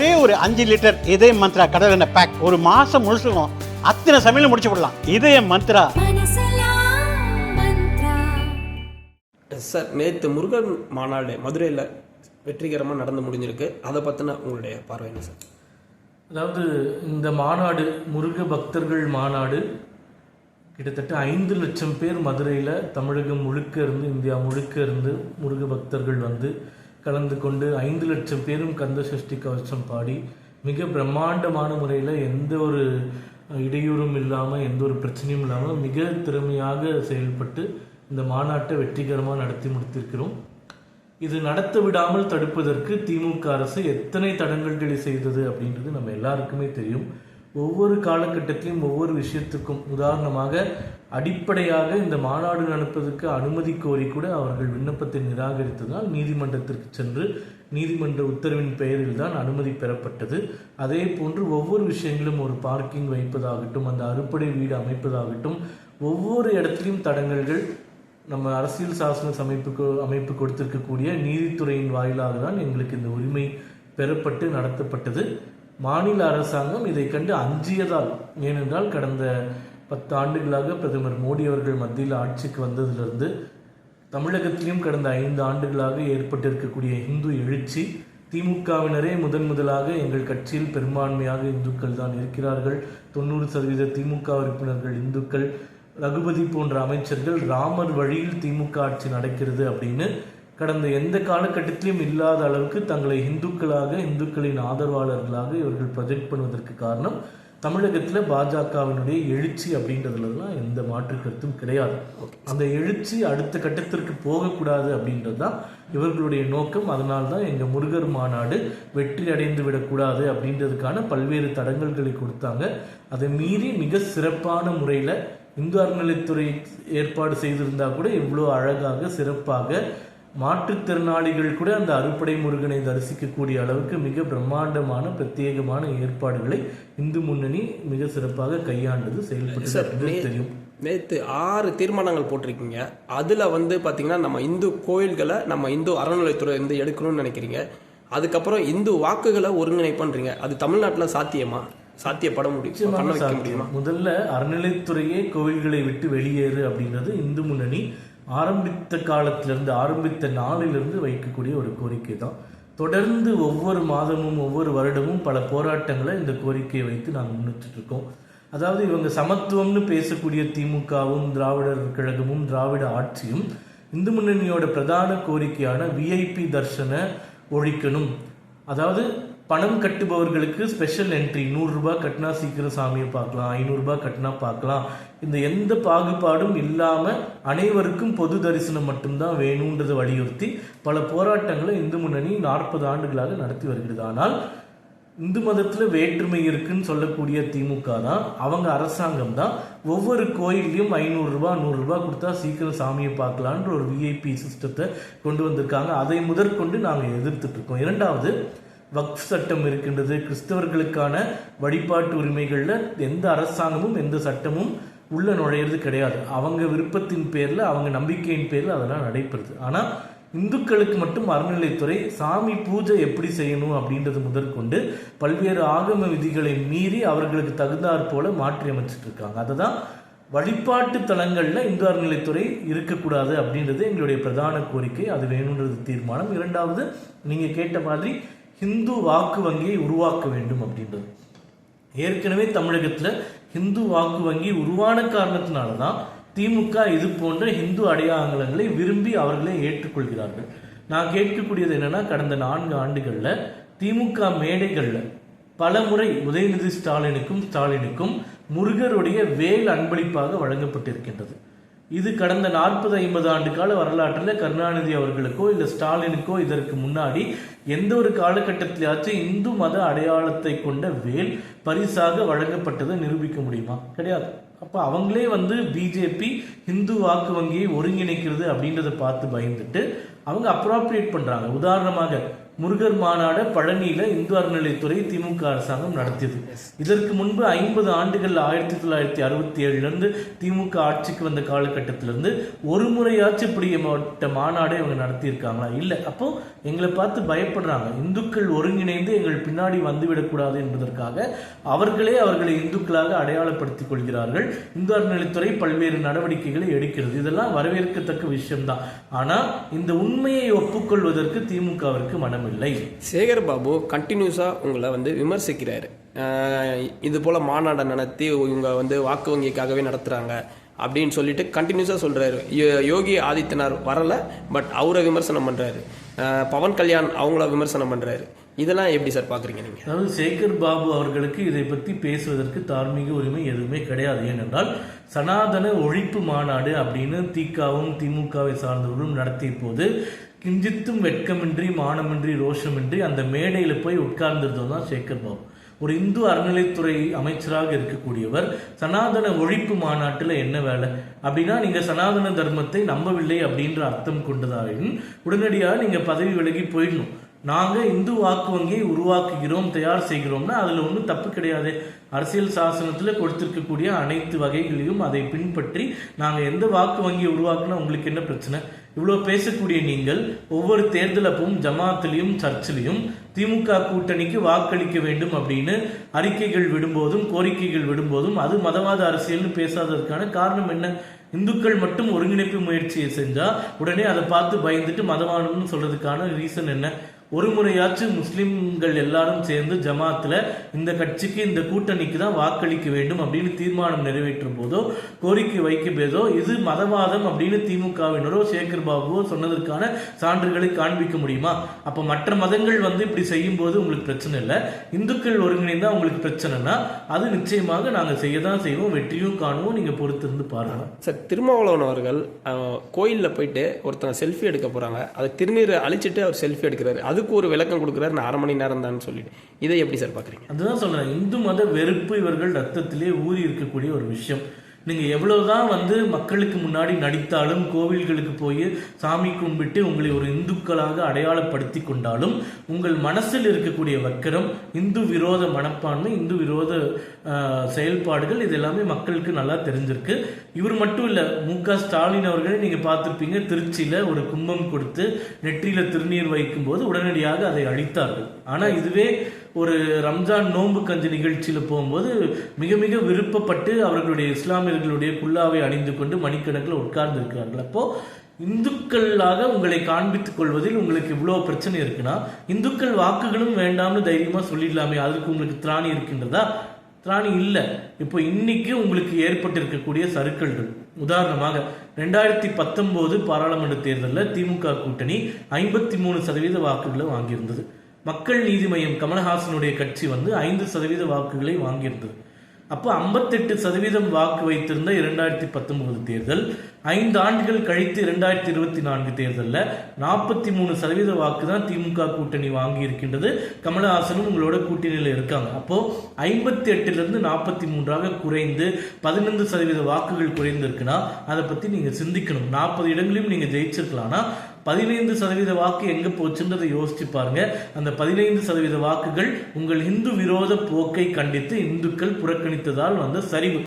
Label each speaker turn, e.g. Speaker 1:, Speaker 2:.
Speaker 1: ஒரே ஒரு 5 லிட்டர் இதய மந்த்ரா கடல் எண்ணெய் பேக் ஒரு மாசம் முழுசுக்கும் அத்தனை சமையல் முடிச்சு விடலாம். இதய மந்த்ரா.
Speaker 2: சார், நேற்று முருகன் மாநாடு மதுரையில் வெற்றிகரமாக நடந்து முடிஞ்சிருக்கு. அதை பற்றின உங்களுடைய பார்வை என்ன சார்?
Speaker 3: அதாவது இந்த மாநாடு முருக பக்தர்கள் மாநாடு கிட்டத்தட்ட 5 லட்சம் பேர் மதுரையில் தமிழகம் முழுக்க இருந்து இந்தியா முழுக்க இருந்து முருக பக்தர்கள் வந்து கலந்து கொண்டு 5 லட்சம் பேரும் கந்த சஷ்டி கவசம் பாடி மிக பிரம்மாண்டமான முறையில் எந்த ஒரு இடையூறும் இல்லாமல் எந்த ஒரு பிரச்சனையும் இல்லாமல் மிக திறமையாக செயல்பட்டு இந்த மாநாட்டை வெற்றிகரமாக நடத்தி முடித்திருக்கிறோம். இது நடத்த விடாமல் தடுப்பதற்கு திமுக அரசு எத்தனை தடங்கல்களை செய்தது அப்படின்றது நம்ம எல்லாருக்குமே தெரியும். ஒவ்வொரு காலகட்டத்திலும் ஒவ்வொரு விஷயத்துக்கும் உதாரணமாக அடிப்படையாக இந்த மாநாடு நடப்பதற்கு அனுமதி கோரி கூட அவர்கள் விண்ணப்பத்தை நிராகரித்ததால் நீதிமன்றத்திற்கு சென்று நீதிமன்ற உத்தரவின் பெயரில் தான் அனுமதி பெறப்பட்டது. அதே போன்று ஒவ்வொரு விஷயங்களும் ஒரு பார்க்கிங் வைப்பதாகட்டும், அந்த அறுப்படை வீடு அமைப்பதாகட்டும், ஒவ்வொரு இடத்திலும் தடங்கல்கள் நம்ம அரசியல் சாசன அமைப்பு கொடுத்திருக்கக்கூடிய நீதித்துறையின் வாயிலாக தான் எங்களுக்கு இந்த உரிமை பெறப்பட்டு நடத்தப்பட்டது. மாநில அரசாங்கம் இதை கண்டு அஞ்சியதால், ஏனென்றால் கடந்த 10 ஆண்டுகளாக பிரதமர் மோடி அவர்கள் மத்தியில் ஆட்சிக்கு வந்ததிலிருந்து தமிழகத்திலும் கடந்த 5 ஆண்டுகளாக ஏற்பட்டிருக்கக்கூடிய இந்து எழுச்சி, திமுகவினரே முதலாக எங்கள் கட்சியில் பெரும்பான்மையாக இந்துக்கள் தான் இருக்கிறார்கள், 90% திமுக உறுப்பினர்கள் இந்துக்கள், ரகுபதி போன்ற அமைச்சர்கள் ராமர் வழியில் திமுக ஆட்சி நடக்கிறது அப்படின்னு கடந்த எந்த காலகட்டத்திலும் இல்லாத அளவுக்கு தங்களை இந்துக்களாக, இந்துக்களின் ஆதரவாளர்களாக இவர்கள் ப்ரொஜெக்ட் பண்ணுவதற்கு காரணம் தமிழகத்தில் பாஜகவினுடைய எழுச்சி அப்படின்றதுலாம் எந்த மாற்று கருத்தும் கிடையாது. அந்த எழுச்சி அடுத்த கட்டத்திற்கு போகக்கூடாது அப்படின்றது தான் இவர்களுடைய நோக்கம். அதனால்தான் எங்கள் முருகர் மாநாடு வெற்றி அடைந்து விடக்கூடாது அப்படின்றதுக்கான பல்வேறு தடங்கல்களை கொடுத்தாங்க. அதை மீறி மிக சிறப்பான முறையில் இந்து அறநிலைத்துறை ஏற்பாடு செய்திருந்தா கூட இவ்வளோ அழகாக சிறப்பாக மாற்றுத்திறனாளிகள் கூட அந்த அறுப்படை முருகனை தரிசிக்கக்கூடிய அளவுக்கு மிக பிரம்மாண்டமான பிரத்யேகமான ஏற்பாடுகளை இந்து முன்னணி மிக சிறப்பாக கையாண்டது செயல்பட்டு தெரியும்.
Speaker 2: நேற்று 6 தீர்மானங்கள் போட்டிருக்கீங்க. அதில் பார்த்தீங்கன்னா நம்ம இந்து கோயில்களை நம்ம இந்து அறநிலைத்துறை எடுக்கணும்னு நினைக்கிறீங்க. அதுக்கப்புறம் இந்து வாக்குகளை ஒருங்கிணைப்பண்றீங்க. அது தமிழ்நாட்டில் சாத்தியப்பட முடியுமா?
Speaker 3: முதல்ல அறநிலைத்துறையே கோவில்களை விட்டு வெளியேறு அப்படின்றது இந்து முன்னணி ஆரம்பித்த காலத்திலிருந்து, ஆரம்பித்த நாளிலிருந்து வைக்கக்கூடிய ஒரு கோரிக்கை தான். தொடர்ந்து ஒவ்வொரு மாதமும் ஒவ்வொரு வருடமும் பல போராட்டங்களை இந்த கோரிக்கையை வைத்து நாங்கள் முன்னிட்டு இருக்கோம். அதாவது இவங்க சமத்துவம்னு பேசக்கூடிய திமுகவும் திராவிடர் கழகமும் திராவிட ஆட்சியும் இந்து முன்னணியோட பிரதான கோரிக்கையான விஐபி தர்ஷனை ஒழிக்கணும். அதாவது பணம் கட்டுபவர்களுக்கு ஸ்பெஷல் என்ட்ரி, 100 ரூபாய் கட்டினா சீக்கிரம் சாமியை பார்க்கலாம், 500 ரூபாய் கட்டினா பார்க்கலாம், இந்த எந்த பாகுபாடும் இல்லாமல் அனைவருக்கும் பொது தரிசனம் மட்டும்தான் வேணுன்றதை வலியுறுத்தி பல போராட்டங்களை இந்து முன்னணி 40 ஆண்டுகளாக நடத்தி வருகிறது. ஆனால் இந்து மதத்தில் வேற்றுமை இருக்குன்னு சொல்லக்கூடிய திமுக தான், அவங்க அரசாங்கம் தான் ஒவ்வொரு கோயிலையும் 500 ரூபாய் 100 ரூபாய் கொடுத்தா சீக்கிரம் சாமியை பார்க்கலான்ற ஒரு விஐபி சிஸ்டத்தை கொண்டு வந்திருக்காங்க. அதை முதற்கொண்டு நாங்கள் எதிர்த்துட்டு இருக்கோம். இரண்டாவது, வக்ஃப் சட்டம் இருக்கின்றது. கிறிஸ்தவர்களுக்கான வழிபாட்டு உரிமைகளில் எந்த அரசாங்கமும் எந்த சட்டமும் உள்ள நுழையிறது கிடையாது. அவங்க விருப்பத்தின் பேரில், அவங்க நம்பிக்கையின் பேரில் அதெல்லாம் நடைபெறுது. ஆனால் இந்துக்களுக்கு மட்டும் அறநிலைத்துறை சாமி பூஜை எப்படி செய்யணும் அப்படின்றது முதற்கொண்டு பல்வேறு ஆகம விதிகளை மீறி அவர்களுக்கு தகுந்தாற் போல மாற்றி அமைச்சிட்டு இருக்காங்க. அதை தான் வழிபாட்டு தலங்களில் இந்து அறநிலைத்துறை இருக்கக்கூடாது அப்படின்றது எங்களுடைய பிரதான கோரிக்கை. அது வேணுன்றது தீர்மானம். இரண்டாவது, நீங்கள் கேட்ட மாதிரி ஹிந்து வாக்கு வங்கியை உருவாக்க வேண்டும் அப்படின்றது. ஏற்கனவே தமிழகத்தில் ஹிந்து வாக்கு வங்கி உருவான காரணத்தினால தான் திமுக இது போன்ற ஹிந்து அடையாளங்களை விரும்பி அவர்களே ஏற்றுக்கொள்கிறார்கள். நான் கேட்கக்கூடியது என்னன்னா, கடந்த 4 ஆண்டுகளில் திமுக மேடைகளில் பல முறை உதயநிதி ஸ்டாலினுக்கும் முருகருடைய வேல் அன்பளிப்பாக வழங்கப்பட்டிருக்கின்றது. இது கடந்த 40-50 ஆண்டு கால வரலாற்றில் கருணாநிதி அவர்களுக்கோ இல்லை ஸ்டாலினுக்கோ இதற்கு முன்னாடி எந்த ஒரு காலகட்டத்திலாச்சும் இந்து மத அடையாளத்தை கொண்ட வேல் பரிசாக வழங்கப்பட்டதை நிரூபிக்க முடியுமா? கிடையாது. அப்போ அவங்களே பிஜேபி ஹிந்து வாக்கு வங்கியை ஒருங்கிணைக்கிறது அப்படின்றத பார்த்து பயந்துட்டு அவங்க அப்ராப்ரியேட் பண்ணுறாங்க. உதாரணமாக முருகர் மாநாடு பழனியில இந்து அறநிலைத்துறை திமுக அரசாங்கம் நடத்தியது. இதற்கு முன்பு 50 ஆண்டுகள் 1967 திமுக ஆட்சிக்கு வந்த காலகட்டத்திலிருந்து ஒரு முறையாச்சும் இப்படிப்பட்ட மாநாடு இவங்க நடத்தியிருக்காங்களா? இல்லை. அப்போ எங்களை பார்த்து பயப்படுறாங்க. இந்துக்கள் ஒருங்கிணைந்து எங்கள் பின்னாடி வந்துவிடக்கூடாது என்பதற்காக அவர்களை இந்துக்களாக அடையாளப்படுத்திக் கொள்கிறார்கள். இந்து அறநிலைத்துறை பல்வேறு நடவடிக்கைகளை எடுக்கிறது. இதெல்லாம் வரவேற்கத்தக்க விஷயம்தான். ஆனா இந்த உண்மையை ஒப்புக்கொள்வதற்கு திமுகவிற்கு மனம் இல்லை.
Speaker 2: சேகர் பாபு கண்டினியூஸா உங்களை விமர்சிக்கிறாரு. இது போல மாநாட்டை நடத்தி இவங்க வாக்கு வங்கிக்காகவே நடத்துறாங்க அப்படின்னு சொல்லிட்டு கண்டினியூஸாக சொல்றாரு. யோகி ஆதித்யநாத் வரல, பட் அவரை விமர்சனம் பண்றாரு. பவன் கல்யாண் அவங்கள விமர்சனம் பண்றாரு. இதெல்லாம் எப்படி சார் பாக்குறீங்க நீங்க?
Speaker 3: அதாவது சேகர் பாபு அவர்களுக்கு இதை பற்றி பேசுவதற்கு தார்மீக உரிமை எதுவுமே கிடையாது. ஏனென்றால் சனாதன ஒழிப்பு மாநாடு அப்படின்னு திகாவும் திமுகவை சார்ந்தவர்களும் நடத்திய போது கிஞ்சித்தும் வெட்கமின்றி மானமின்றி ரோஷமின்றி அந்த மேடையில போய் உட்கார்ந்திருந்தோம் தான் சேகர் பாபு. ஒரு இந்து அறநிலைத்துறை அமைச்சராக இருக்கக்கூடியவர் சனாதன ஒழிப்பு மாநாட்டில் என்ன வேலை அப்படின்னா, நீங்க சனாதன தர்மத்தை நம்பவில்லை அப்படின்ற அர்த்தம் கொண்டதாகவும் உடனடியாக நீங்க பதவி விலகி போயிடணும். நாங்கள் இந்து வாக்கு வங்கியை உருவாக்குகிறோம், தயார் செய்கிறோம்னா அதில் ஒன்றும் தப்பு கிடையாது. அரசியல் சாசனத்தில் கொடுத்திருக்கக்கூடிய அனைத்து வகைகளையும் அதை பின்பற்றி நாங்கள் எந்த வாக்கு வங்கியை உருவாக்குனா உங்களுக்கு என்ன பிரச்சனை? இவ்வளோ பேசக்கூடிய நீங்கள் ஒவ்வொரு தேர்தல் அப்பவும் ஜமாத்திலையும் சர்ச்சிலையும் திமுக கூட்டணிக்கு வாக்களிக்க வேண்டும் அப்படின்னு அறிக்கைகள் விடும்போதும் கோரிக்கைகள் விடும்போதும் அது மதவாத அரசியல்னு பேசாததற்கான காரணம் என்ன? இந்துக்கள் மட்டும் ஒருங்கிணைப்பு முயற்சியை செஞ்சா உடனே அதை பார்த்து பயந்துட்டு மதவாதம்னு சொல்றதுக்கான ரீசன் என்ன? ஒரு முறையாச்சும் முஸ்லிம்கள் எல்லாரும் சேர்ந்து ஜமாத்துல இந்த கட்சிக்கு இந்த கூட்டணிக்கு தான் வாக்களிக்க வேண்டும் அப்படின்னு தீர்மானம் நிறைவேற்றும் போதோ கோரிக்கை வைக்க போதோ இது மதவாதம் அப்படின்னு திமுகவினரோ சேகர் பாபுவோ சொன்னதற்கான சான்றுகளை காண்பிக்க முடியுமா? அப்ப மற்ற மதங்கள் இப்படி செய்யும் போது உங்களுக்கு பிரச்சனை இல்லை, இந்துக்கள் ஒருங்கிணைந்தா உங்களுக்கு பிரச்சனைனா அது நிச்சயமாக நாங்க செய்யதான் செய்வோம், வெற்றியும் காணுவோம். நீங்க பொறுத்திருந்து பாருங்க
Speaker 2: சார். திருமாவளவன் அவர்கள் கோயிலில் போயிட்டு ஒருத்தங்க செல்ஃபி எடுக்க போறாங்க, அதை திருநீரை அழிச்சிட்டு அவர் செல்ஃபி எடுக்கிறாரு. அதுக்கு ஒரு விளக்கம் கொடுக்குறாரு, நான் 1/2 மணி நேரம் தான் சொல்லிட்டு. இதை எப்படி சார் பாக்குறீங்க?
Speaker 3: அதுதான் சொல்றேன், இந்து மத வெறுப்பு இவர்கள் ரத்தத்திலே ஊறி இருக்கக்கூடிய ஒரு விஷயம். நீங்க எவ்வளவுதான் மக்களுக்கு முன்னாடி நடித்தாலும் கோவில்களுக்கு போய் சாமி கும்பிட்டு உங்களை ஒரு இந்துக்களாக அடையாளப்படுத்தி கொண்டாலும் உங்கள் மனசில் இருக்கக்கூடிய வக்கரம், இந்து விரோத மனப்பான்மை, இந்து விரோத செயல்பாடுகள் இது எல்லாமே மக்களுக்கு நல்லா தெரிஞ்சிருக்கு. இவர் மட்டும் இல்ல, மு.க. ஸ்டாலின் அவர்களை நீங்க பார்த்திருப்பீங்க. திருச்சியில ஒரு கும்பம் கொடுத்து நெற்றியில திருநீர் வைக்கும் போது உடனடியாக அதை அழித்தார்கள். ஆனா இதுவே ஒரு ரம்ஜான் நோன்பு கஞ்சி நிகழ்ச்சியில போகும்போது மிக மிக விருப்பப்பட்டு அவர்களுடைய இஸ்லாமியர்களுடைய குல்லாவை அணிந்து கொண்டு மணிக்கணக்கில் உட்கார்ந்து இருக்கிறார்கள். அப்போ இந்துக்களாக உங்களை காண்பித்துக் கொள்வதில் உங்களுக்கு இவ்வளவு பிரச்சனை இருக்குன்னா இந்துக்கள் வாக்குகளும் வேண்டாம்னு தைரியமா சொல்லிடலாமே, அதுக்கு உங்களுக்கு திராணி இருக்கின்றதா? திராணி இல்லை. இப்போ இன்னைக்கு உங்களுக்கு ஏற்பட்டிருக்கக்கூடிய சறுக்கல்கள், உதாரணமாக 2019 பாராளுமன்ற தேர்தலில் திமுக கூட்டணி 53% வாக்குகளை வாங்கியிருந்தது. மக்கள் நீதி மய்யம் கமலஹாசனுடைய கட்சி 5% வாக்குகளை வாங்கியிருந்தது. அப்போ 58% வாக்கு வைத்திருந்த 2019 தேர்தல் 5 ஆண்டுகள் கழித்து 2024 தேர்தலில் 43% வாக்கு தான் திமுக கூட்டணி வாங்கி இருக்கின்றது. கமலஹாசனும் உங்களோட கூட்டணியில் இருக்காங்க. அப்போ 58 43 குறைந்து 15% வாக்குகள் குறைந்திருக்குன்னா அதை பத்தி நீங்க சிந்திக்கணும். 40 இடங்களையும் நீங்க ஜெயிச்சிருக்கலாம்னா 15% வாக்கு எங்க போச்சுன்றதை யோசிச்சு பாருங்க. அந்த 15% வாக்குகள் உங்கள் இந்து விரோத போக்கை கண்டித்து இந்துக்கள் புறக்கணித்ததால் வந்த சரிவு.